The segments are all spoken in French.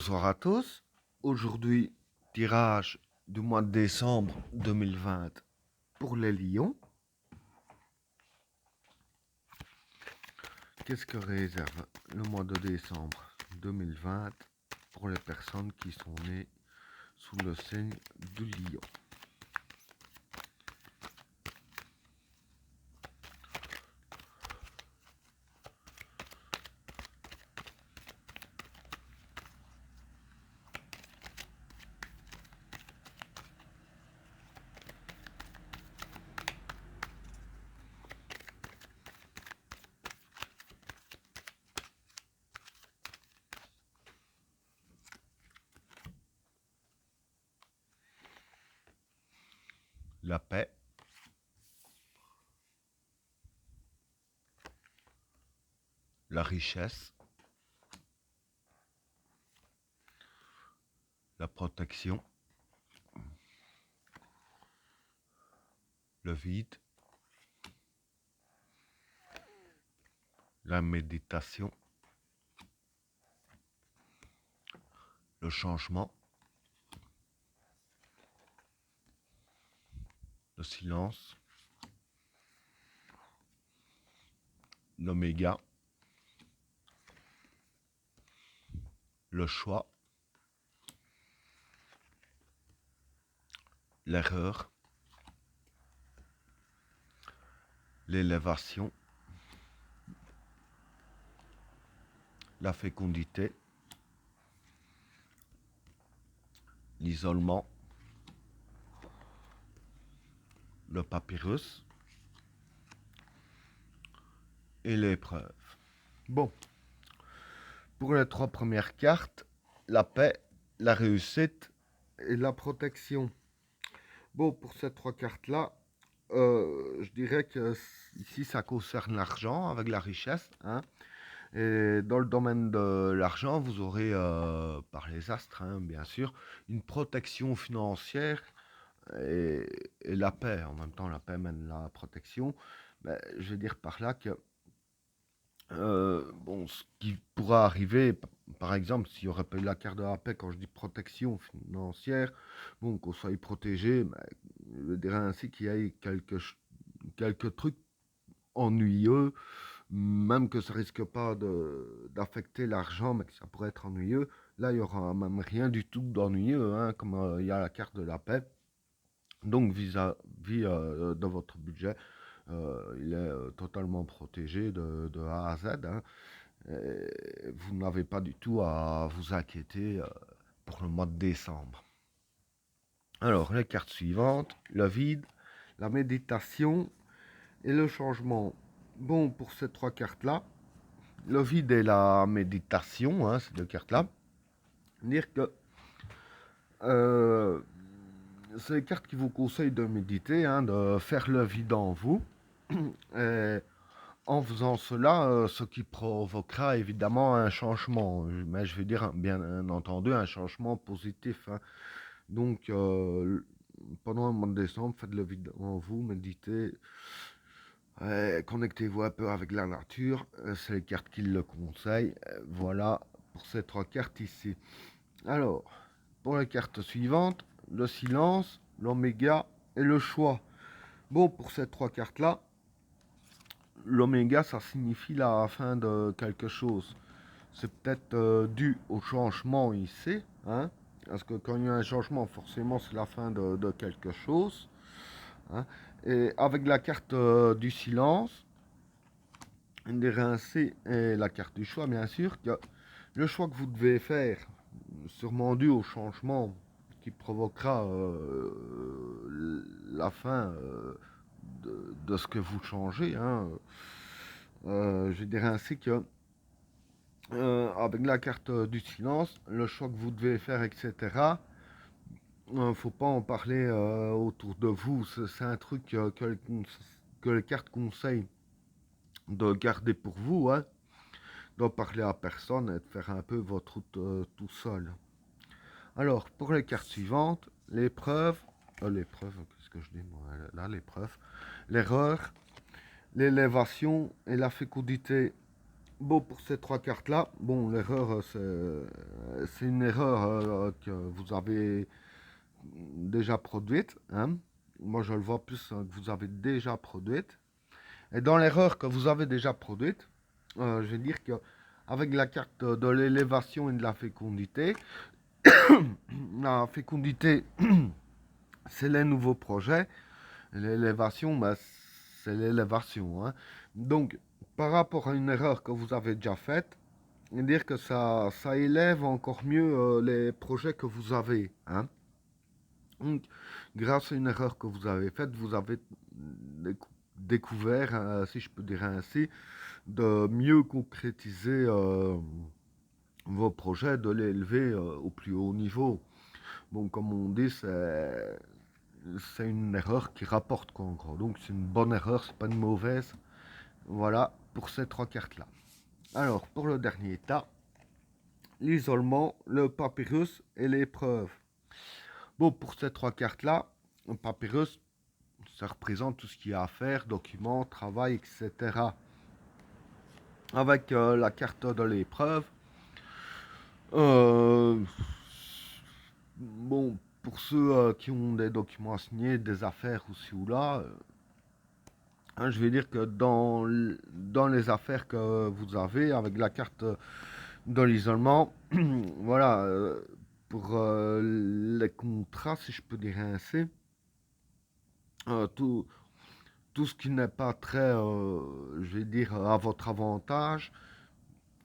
Bonsoir à tous. Aujourd'hui, tirage du mois de décembre 2020 pour les lions. Qu'est-ce que réserve le mois de décembre 2020 pour les personnes qui sont nées sous le signe du lion? La paix, la richesse, la protection, le vide, la méditation, le changement, le silence, l'oméga, le choix, l'erreur, l'élévation, la fécondité, l'isolement, le papyrus et l'épreuve. Bon, pour les trois premières cartes, la paix, la réussite et la protection. Bon, pour ces trois cartes-là, je dirais que ici, ça concerne l'argent avec la richesse, hein. Et dans le domaine de l'argent, vous aurez, par les astres, hein, bien sûr, une protection financière et, et la paix. En même temps, la paix mène la protection. Ben, je veux dire par là que bon, ce qui pourra arriver, par exemple, s'il n'y aurait pas eu la carte de la paix, quand je dis protection financière, bon, qu'on soit protégé, ben, je dirais ainsi qu'il y ait quelques trucs ennuyeux, même que ça risque pas d'affecter l'argent, mais que ça pourrait être ennuyeux. Là, il y aura même rien du tout d'ennuyeux, hein, comme il y a la carte de la paix. Donc, vis-à-vis de votre budget, il est totalement protégé de A à Z, hein. Vous n'avez pas du tout à vous inquiéter pour le mois de décembre. Alors, les cartes suivantes, le vide, la méditation et le changement. Bon, pour ces trois cartes-là, le vide et la méditation, hein, ces deux cartes-là, dire que euh, c'est les cartes qui vous conseillent de méditer, hein, de faire le vide en vous. Et en faisant cela, ce qui provoquera évidemment un changement, mais je veux dire bien entendu un changement positif, hein. Donc pendant le mois de décembre, faites le vide en vous, méditez, connectez-vous un peu avec la nature, c'est les cartes qui le conseillent. Voilà pour ces trois cartes ici. Alors, pour la carte suivante, le silence, l'oméga et le choix. Bon, pour ces trois cartes-là, l'oméga, ça signifie la fin de quelque chose. C'est peut-être dû au changement ici, hein, parce que quand il y a un changement, forcément, c'est la fin de quelque chose, hein. Et avec la carte du silence, des rincés et la carte du choix, bien sûr, que le choix que vous devez faire, sûrement dû au changement qui provoquera la fin de ce que vous changez, hein. Je dirais ainsi que avec la carte du silence, le choix que vous devez faire, etc. Faut pas en parler autour de vous. C'est un truc que les cartes conseillent de garder pour vous, hein. D'en parler à personne et de faire un peu votre route tout seul. Alors, pour les cartes suivantes, l'épreuve, qu'est-ce que je dis moi là, l'épreuve, l'erreur, l'élévation et la fécondité. Bon, pour ces trois cartes-là, bon, l'erreur, c'est une erreur que vous avez déjà produite, hein. Moi, je le vois plus que vous avez déjà produite. Et dans l'erreur que vous avez déjà produite, je vais dire que avec la carte de l'élévation et de la fécondité, la fécondité, c'est les nouveaux projets. L'élévation, bah, c'est l'élévation, hein. Donc, par rapport à une erreur que vous avez déjà faite, dire que ça élève encore mieux les projets que vous avez, hein. Donc, grâce à une erreur que vous avez faite, vous avez découvert, si je peux dire ainsi, de mieux concrétiser vos projets, de l'élever au plus haut niveau. Bon, comme on dit, c'est une erreur qui rapporte, quoi, en gros. Donc, c'est une bonne erreur, c'est pas une mauvaise. Voilà pour ces trois cartes-là. Alors, pour le dernier état, l'isolement, le papyrus et l'épreuve. Bon, pour ces trois cartes-là, le papyrus, ça représente tout ce qu'il y a à faire, documents, travail, etc. Avec la carte de l'épreuve, euh, bon, pour ceux qui ont des documents à signer, des affaires aussi ou là, hein, je vais dire que dans les affaires que vous avez, avec la carte de l'isolement, voilà, pour les contrats, si je peux dire ainsi, tout, tout ce qui n'est pas très, je vais dire, à votre avantage,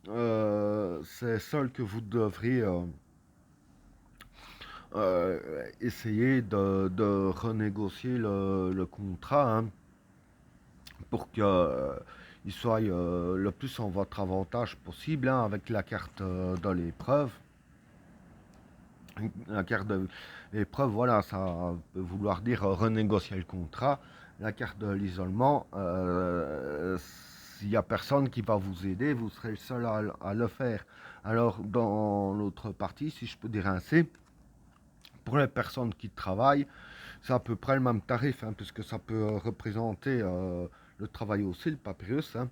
c'est seul que vous devriez essayer de renégocier le contrat, hein, pour que il soit le plus en votre avantage possible, hein, avec la carte de l'épreuve. La carte de l'épreuve, voilà, ça peut vouloir dire renégocier le contrat. La carte de l'isolement, s'il n'y a personne qui va vous aider, vous serez le seul à le faire. Alors, dans l'autre partie, si je peux dire ainsi, pour les personnes qui travaillent, c'est à peu près le même tarif, hein, puisque ça peut représenter le travail aussi, le papyrus, hein.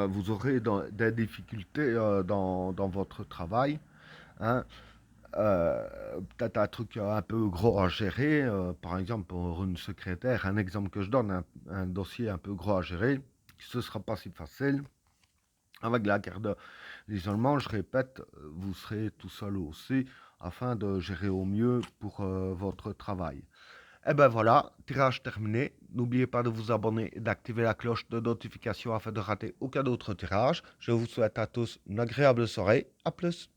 Vous aurez des difficultés dans votre travail, hein. Peut-être un truc un peu gros à gérer, par exemple pour une secrétaire, un exemple que je donne, un dossier un peu gros à gérer, ce ne sera pas si facile. Avec la carte d'isolement, je répète, vous serez tout seul aussi afin de gérer au mieux pour votre travail. Et ben voilà, tirage terminé. N'oubliez pas de vous abonner et d'activer la cloche de notification afin de rater aucun autre tirage. Je vous souhaite à tous une agréable soirée. À plus.